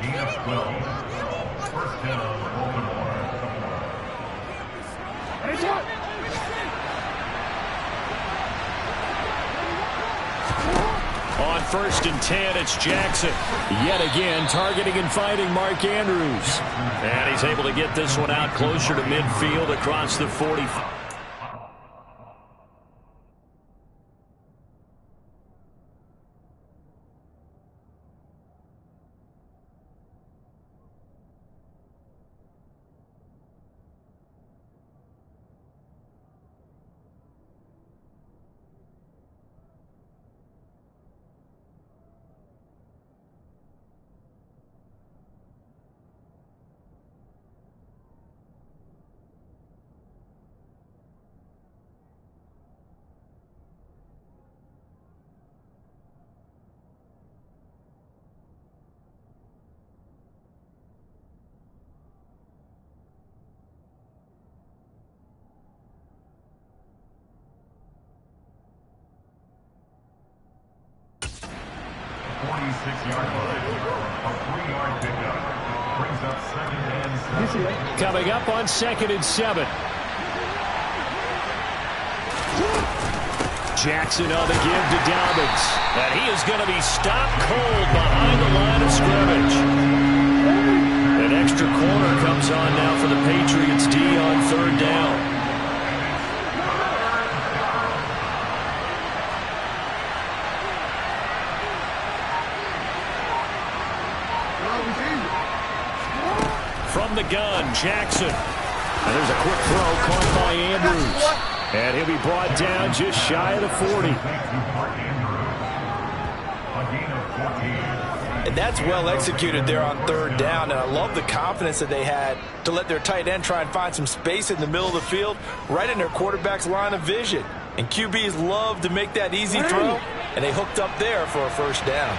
gain of 12. First down, Baltimore. On 1st and 10, it's Jackson. Yet again, targeting and fighting Mark Andrews. And he's able to get this one out closer to midfield across the 40. Coming up on 2nd and 7. Jackson on the give to Dobbins. And he is going to be stopped cold behind the line of scrimmage. An extra corner comes on now for the Patriots D on 3rd down. From the gun, Jackson. And there's a quick throw caught by Andrews. And he'll be brought down just shy of the 40. And that's well executed there on 3rd down. And I love the confidence that they had to let their tight end try and find some space in the middle of the field, right in their quarterback's line of vision. And QBs love to make that easy throw, and they hooked up there for a 1st down.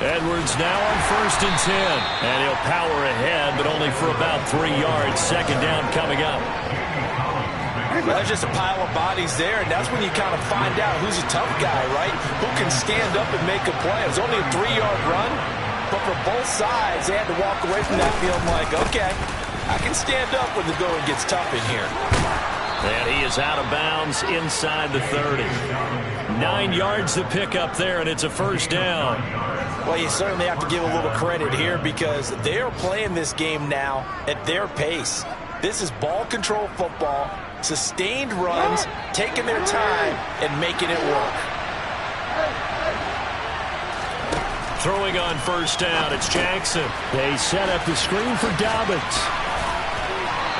Edwards now on 1st and 10. And he'll power ahead, but only for about 3 yards. 2nd down coming up. Well, there's just a pile of bodies there, and that's when you kind of find out who's a tough guy, right? Who can stand up and make a play. It was only a 3-yard run, but for both sides, they had to walk away from that feeling like, okay, I can stand up when the going gets tough in here. And he is out of bounds inside the 30. 9 yards to pick up there, and it's a 1st down. Well, you certainly have to give a little credit here because they're playing this game now at their pace. This is ball control football, sustained runs, taking their time, and making it work. Throwing on 1st down, it's Jackson. They set up the screen for Dobbins.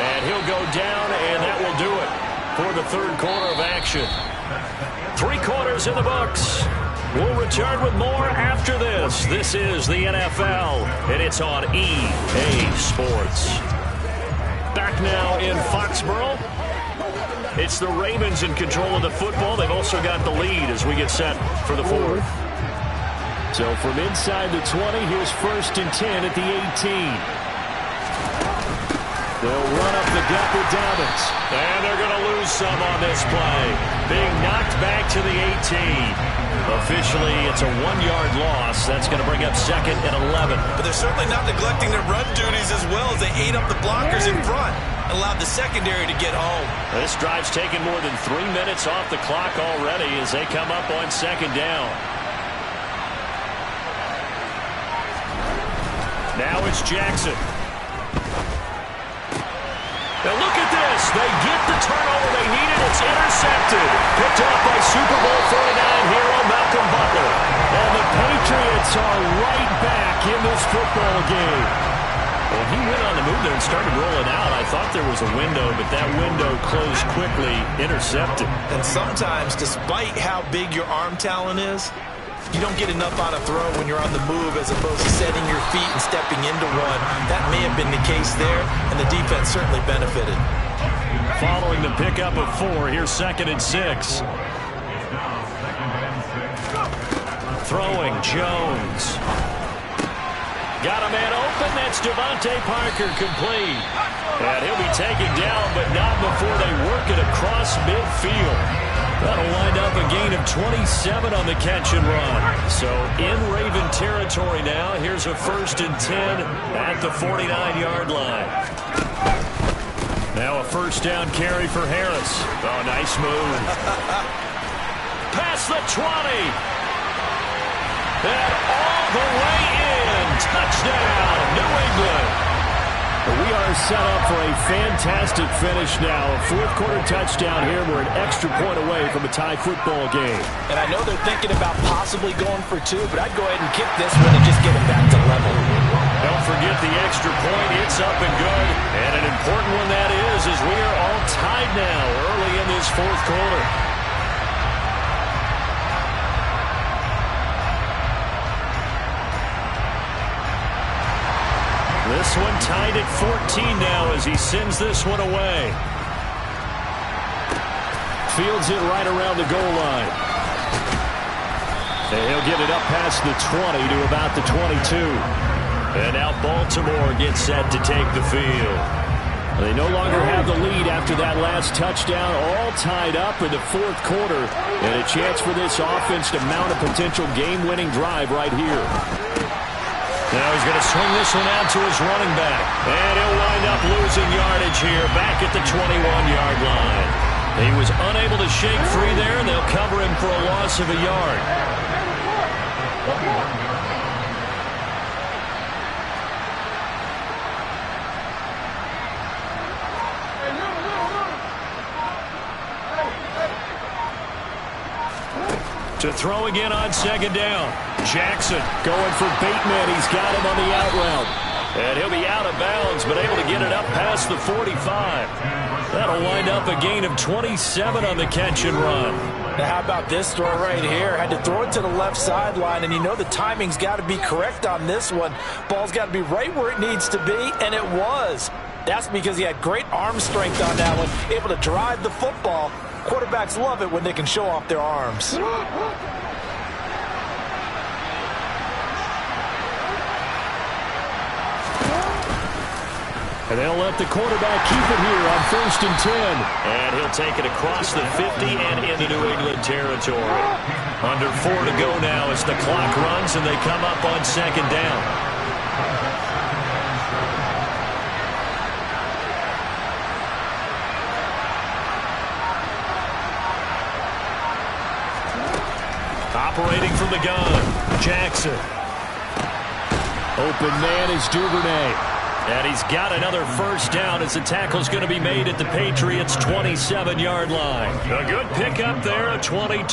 And he'll go down, and that will do it for the 3rd quarter of action. 3 quarters in the books. We'll return with more after this. This is the NFL, and it's on EA Sports. Back now in Foxborough. It's the Ravens in control of the football. They've also got the lead as we get set for the 4th. So from inside the 20, here's 1st and 10 at the 18. They'll run up the gut with Dobbins. And they're going to lose some on this play. Being knocked back to the 18. Officially, it's a 1-yard loss. That's going to bring up 2nd and 11. But they're certainly not neglecting their run duties as well as they ate up the blockers in front and allowed the secondary to get home. This drive's taken more than 3 minutes off the clock already as they come up on 2nd down. Now it's Jackson. Now look at this. They get the turnover they needed. It's intercepted. Picked up by Super Bowl 49 hero Malcolm Butler. And the Patriots are right back in this football game. Well, he went on the move there and started rolling out. I thought there was a window, but that window closed quickly. Intercepted. And sometimes, despite how big your arm talent is, you don't get enough on a throw when you're on the move as opposed to setting your feet and stepping into one. That may have been the case there, and the defense certainly benefited. Following the pickup of 4, here's 2nd and 6. Throwing, Jones. Got a man open. That's Devontae Parker, complete. And he'll be taken down, but not before they work it across midfield. That'll wind up a gain of 27 on the catch and run. So in Raven territory now. Here's a 1st and 10 at the 49-yard line. Now a 1st down carry for Harris. Oh, nice move. Past the 20. And all the way in. Touchdown, New England. We are set up for a fantastic finish now. A 4th quarter touchdown here. We're an extra point away from a tie football game. And I know they're thinking about possibly going for 2, but I'd go ahead and kick this one and just get it back to level. Don't forget the extra point. It's up and good. And an important one that is as we are all tied now early in this 4th quarter. This one tied at 14 now as he sends this one away. Fields it right around the goal line. And he'll get it up past the 20 to about the 22. And now Baltimore gets set to take the field. They no longer have the lead after that last touchdown. All tied up in the 4th quarter. And a chance for this offense to mount a potential game-winning drive right here. Now he's going to swing this one out to his running back. And he'll wind up losing yardage here back at the 21-yard line. He was unable to shake free there, and they'll cover him for a loss of a yard. To throw again on 2nd down. Jackson going for Bateman. He's got him on the out route. And he'll be out of bounds, but able to get it up past the 45. That'll wind up a gain of 27 on the catch and run. Now how about this throw right here? Had to throw it to the left sideline, and you know the timing's got to be correct on this one. Ball's got to be right where it needs to be, and it was. That's because he had great arm strength on that one, able to drive the football. Quarterbacks love it when they can show off their arms. And they'll let the quarterback keep it here on 1st and 10. And he'll take it across the 50 and into New England territory. Under 4 to go now as the clock runs and they come up on 2nd down. Operating from the gun, Jackson. Open man is Duvernay. And he's got another 1st down as the tackle's going to be made at the Patriots' 27-yard line. A good pickup there, a 22.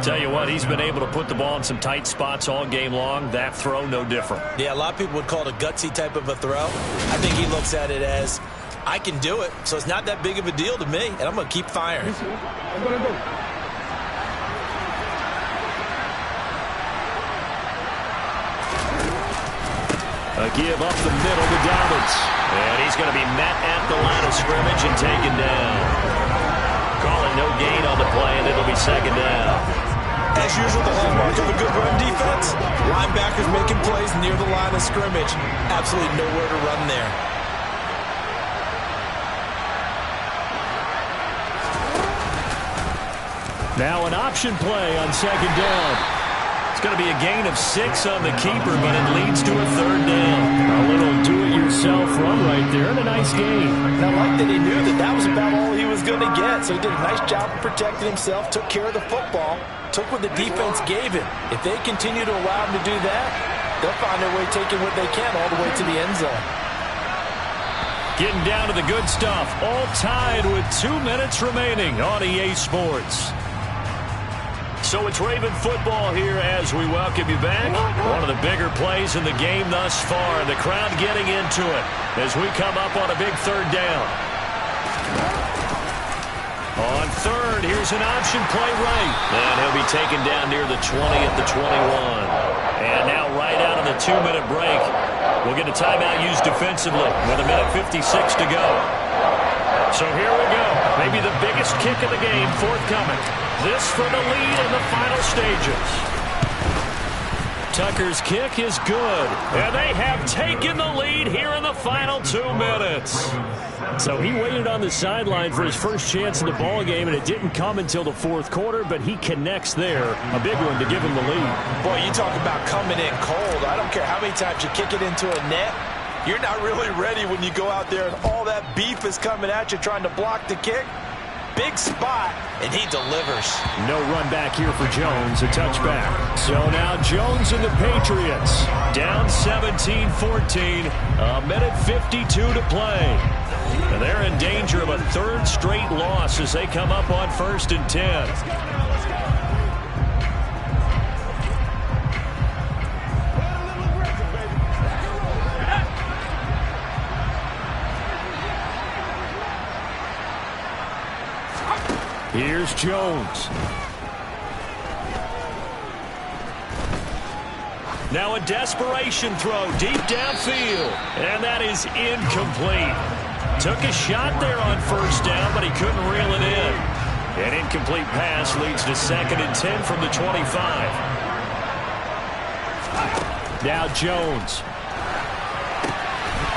Tell you what, he's been able to put the ball in some tight spots all game long. That throw, no different. Yeah, a lot of people would call it a gutsy type of a throw. I think he looks at it as, I can do it, so it's not that big of a deal to me, and I'm going to keep firing. A give up the middle to Dobbins. And he's going to be met at the line of scrimmage and taken down. Calling no gain on the play, and it'll be 2nd down. As usual, the hallmark of a good run defense, linebackers making plays near the line of scrimmage. Absolutely nowhere to run there. Now an option play on 2nd down. It's going to be a gain of 6 on the keeper, but it leads to a 3rd down. A little do-it-yourself run right there and a nice gain. And I like that he knew that that was about all he was going to get, so he did a nice job of protecting himself, took care of the football, took what the defense gave him. If they continue to allow him to do that, they'll find their way taking what they can all the way to the end zone. Getting down to the good stuff, all tied with 2 minutes remaining on EA Sports. So it's Raven football here as we welcome you back. One of the bigger plays in the game thus far. The crowd getting into it as we come up on a big 3rd down. On 3rd, here's an option play right. And he'll be taken down near the 20 at the 21. And now right out of the 2-minute break, we'll get a timeout used defensively with 1:56 to go. So here we go. Maybe the biggest kick of the game forthcoming. This for the lead in the final stages. Tucker's kick is good. And they have taken the lead here in the final 2 minutes. So he waited on the sideline for his first chance in the ball game, and it didn't come until the fourth quarter, but he connects there. A big one to give him the lead. Boy, you talk about coming in cold. I don't care how many times you kick it into a net. You're not really ready when you go out there and all that beef is coming at you trying to block the kick. Big spot, and he delivers. No run back here for Jones, a touchback. So now Jones and the Patriots down 17-14, a minute 52 to play. And they're in danger of a third straight loss as they come up on 1st and 10. Here's Jones. Now a desperation throw deep downfield. And that is incomplete. Took a shot there on 1st down, but he couldn't reel it in. An incomplete pass leads to 2nd and 10 from the 25. Now Jones.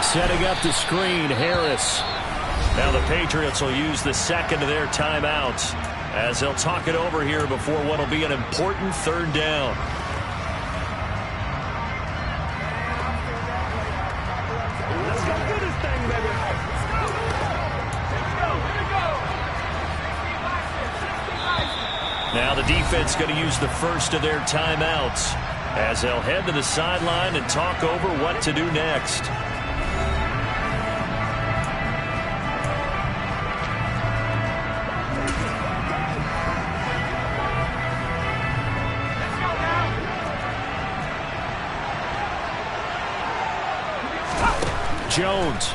Setting up the screen, Harris. Now the Patriots will use the second of their timeouts as they'll talk it over here before what will be an important 3rd down. Let's go do this thing, baby. Now the defense going to use the first of their timeouts as they'll head to the sideline and talk over what to do next. Jones.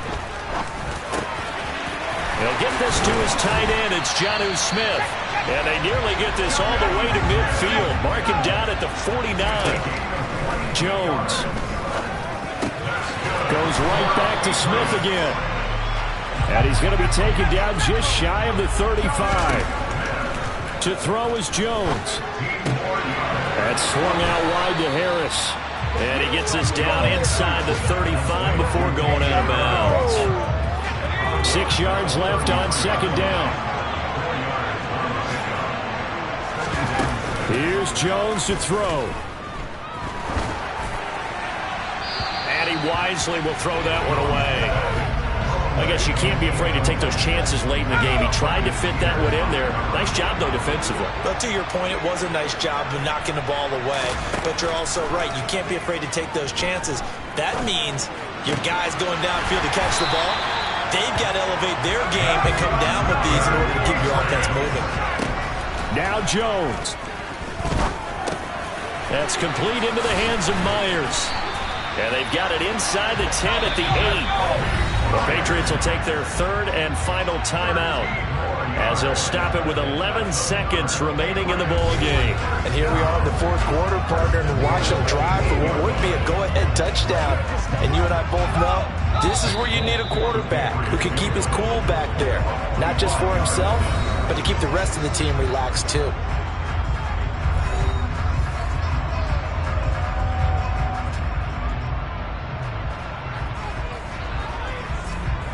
He'll get this to his tight end. It's Jonnu Smith. And they nearly get this all the way to midfield. Mark him down at the 49. Jones. Goes right back to Smith again. And he's going to be taken down just shy of the 35. To throw is Jones. That's swung out wide to Harris. And he gets this down inside the 35 before going out of bounds. 6 yards left on 2nd down. Here's Jones to throw. And he wisely will throw that one away. I guess you can't be afraid to take those chances late in the game. He tried to fit that one in there. Nice job, though, defensively. But to your point, it was a nice job of knocking the ball away. But you're also right. You can't be afraid to take those chances. That means your guys going downfield to catch the ball, they've got to elevate their game and come down with these in order to keep your offense moving. Now Jones. That's complete into the hands of Myers. And they've got it inside the 10 at the 8. The Patriots will take their 3rd and final timeout as they'll stop it with 11 seconds remaining in the ball game. And here we are in the 4th quarter, partner, and watch them drive for what would be a go-ahead touchdown. And you and I both know this is where you need a quarterback who can keep his cool back there, not just for himself, but to keep the rest of the team relaxed too.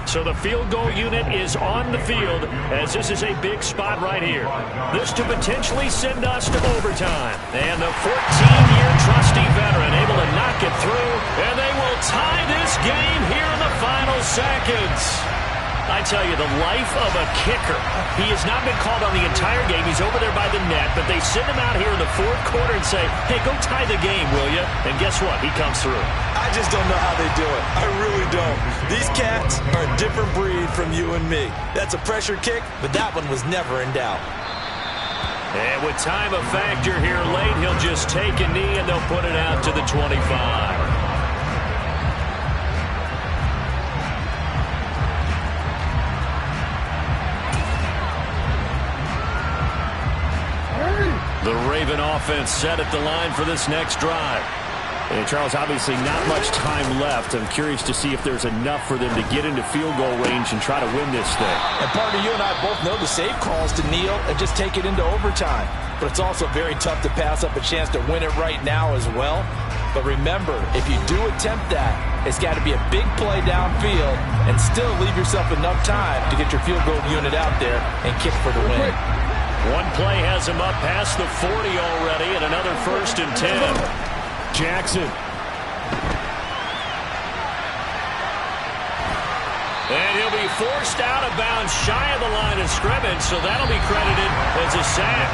So the field goal unit is on the field as this is a big spot right here. This to potentially send us to overtime. And the 14-year trusty veteran able to knock it through. And they will tie this game here in the final seconds. I tell you, the life of a kicker. He has not been called on the entire game. He's over there by the net, but they send him out here in the 4th quarter and say, hey, go tie the game, will you? And guess what? He comes through. I just don't know how they do it. I really don't. These cats are a different breed from you and me. That's a pressure kick, but that one was never in doubt. And with time a factor here late, he'll just take a knee and they'll put it out to the 25. The Raven offense set at the line for this next drive. And Charles, obviously not much time left. I'm curious to see if there's enough for them to get into field goal range and try to win this thing. And partner, you and I both know the safe calls to kneel and just take it into overtime. But it's also very tough to pass up a chance to win it right now as well. But remember, if you do attempt that, it's got to be a big play downfield and still leave yourself enough time to get your field goal unit out there and kick for the win. One play has him up past the 40 already, and another 1st and 10. Jackson. And he'll be forced out of bounds shy of the line of scrimmage, so that'll be credited as a sack.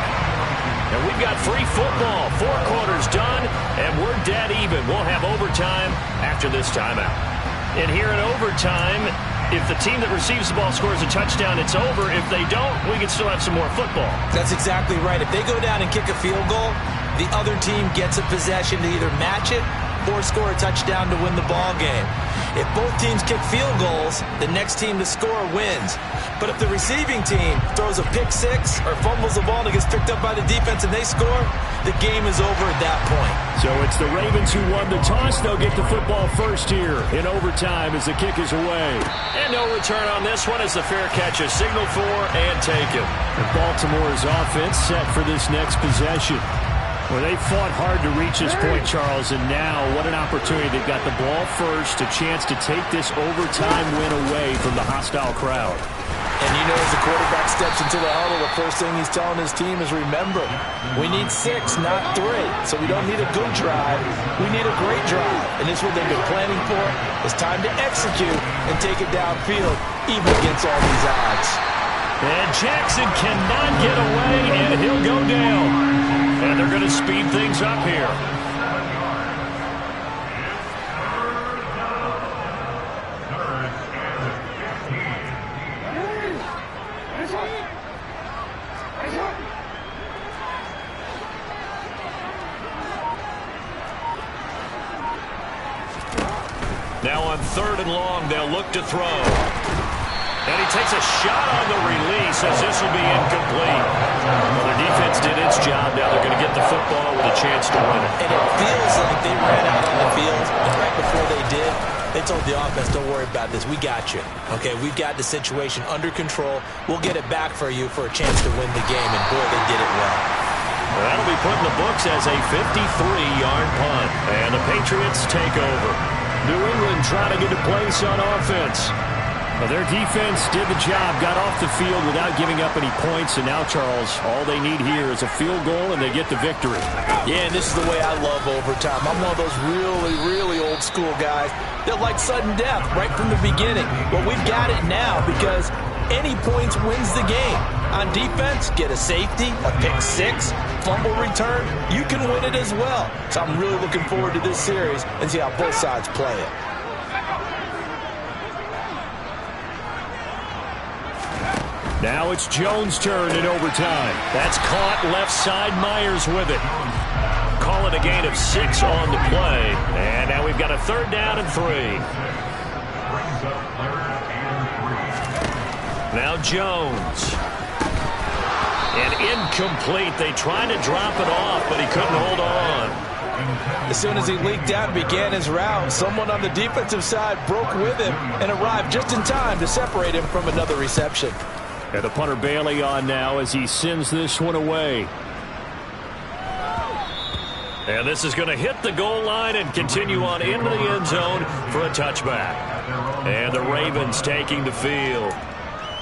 And we've got free football. 4 quarters done, and we're dead even. We'll have overtime after this timeout. And here in overtime, if the team that receives the ball scores a touchdown, it's over. If they don't, we can still have some more football. That's exactly right. If they go down and kick a field goal, the other team gets a possession to either match it or score a touchdown to win the ball game. If both teams kick field goals, the next team to score wins. But if the receiving team throws a pick six or fumbles the ball and it gets picked up by the defense and they score, the game is over at that point. So it's the Ravens who won the toss. They'll get the football first here in overtime as the kick is away. And no return on this one as the fair catch is signaled for and taken. And Baltimore's offense set for this next possession. Well, they fought hard to reach this point, Charles, and now what an opportunity. They've got the ball first, a chance to take this overtime win away from the hostile crowd. And you know, as the quarterback steps into the huddle, the first thing he's telling his team is, remember, we need 6, not 3. So we don't need a good drive. We need a great drive. And this is what they've been planning for. It's time to execute and take it downfield, even against all these odds. And Jackson cannot get away, and he'll go down. And they're going to speed things up here. Now on 3rd and long, they'll look to throw. And he takes a shot on the release as this will be incomplete. Well, their defense did its job. Now they're going to get the football with a chance to win it. And it feels like they ran out on the field, and right before they did, they told the offense, don't worry about this. We got you. Okay, we've got the situation under control. We'll get it back for you for a chance to win the game. And, boy, they did it well. That'll be put in the books as a 53-yard punt. And the Patriots take over. New England trying to get a place on offense. Well, their defense did the job, got off the field without giving up any points, and now, Charles, all they need here is a field goal, and they get the victory. Yeah, and this is the way I love overtime. I'm one of those really, really old-school guys that like sudden death right from the beginning. Well, we've got it now because any points wins the game. On defense, get a safety, a pick six, fumble return, you can win it as well. So I'm really looking forward to this series and see how both sides play it. Now it's Jones' turn in overtime. That's caught left side. Myers with it. Call it a gain of 6 on the play. And now we've got a 3rd down and 3. Now Jones. And incomplete. They tried to drop it off, but he couldn't hold on. As soon as he leaked out and began his round, someone on the defensive side broke with him and arrived just in time to separate him from another reception. And the punter Bailey on now as he sends this one away. And this is going to hit the goal line and continue on into the end zone for a touchback. And the Ravens taking the field.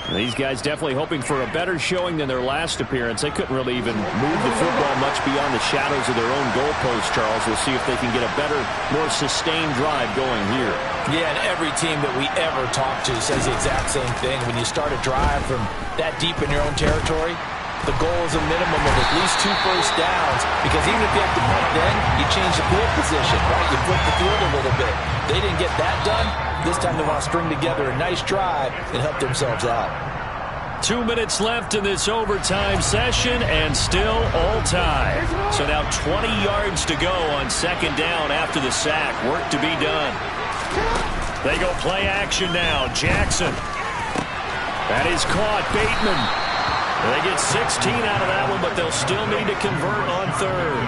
These guys definitely hoping for a better showing than their last appearance. They couldn't really even move the football much beyond the shadows of their own goalpost, Charles. We'll see if they can get a better, more sustained drive going here. Yeah, and every team that we ever talk to says the exact same thing. When you start a drive from that deep in your own territory, the goal is a minimum of at least 2 first downs, because even if you have to punt then, you change the field position, right? You flip the field a little bit. They didn't get that done. This time they want to string together a nice drive and help themselves out. 2 minutes left in this overtime session and still all tied. So now 20 yards to go on 2nd down after the sack. Work to be done. They go play action now. Jackson. That is caught. Bateman. They get 16 out of that one, but they'll still need to convert on 3rd.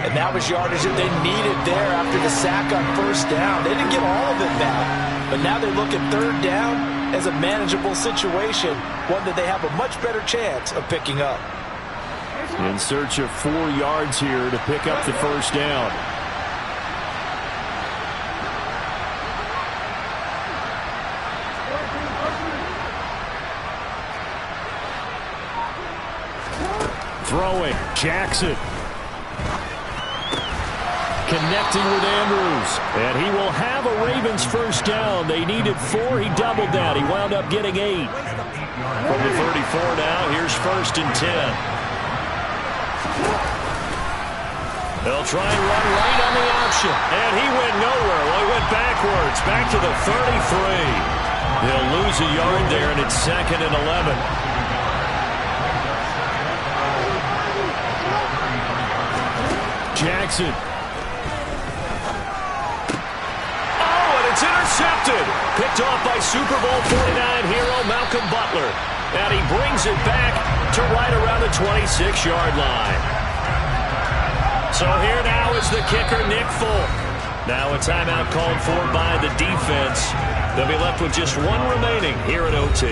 And that was yardage that they needed there after the sack on 1st down. They didn't get all of it back, but now they look at 3rd down as a manageable situation, one that they have a much better chance of picking up. In search of 4 yards here to pick up the first down. Throwing, Jackson. Connecting with Andrews. And he will have a Ravens first down. They needed 4. He doubled that. He wound up getting 8. From the 34 now, here's 1st and 10. They'll try and run right on the option. And he went nowhere. Well, he went backwards. Back to the 33. They'll lose a yard there, and it's 2nd and 11. Jackson. Oh, and it's intercepted. Picked off by Super Bowl 49 hero Malcolm Butler. And he brings it back to right around the 26-yard line. So here now is the kicker, Nick Folk. Now a timeout called for by the defense. They'll be left with just 1 remaining here at OT.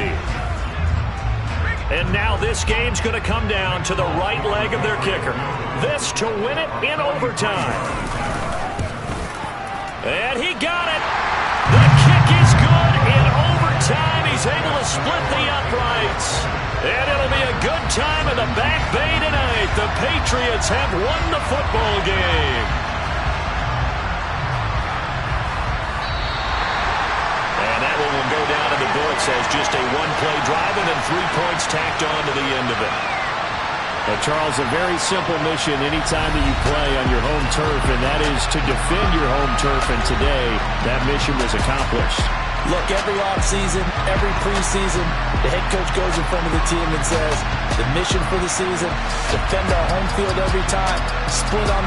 And now this game's going to come down to the right leg of their kicker. This to win it in overtime. And he got it. The kick is good in overtime. He's able to split the uprights. And it'll be a good time in the Back Bay tonight. The Patriots have won the football game. And that one will go down in the books as just a 1-play drive and then 3 points tacked on to the end of it. Well, Charles, a very simple mission anytime that you play on your home turf, and that is to defend your home turf. And today, that mission was accomplished. Look, every offseason, every preseason, the head coach goes in front of the team and says, the mission for the season, defend our home field every time, split on the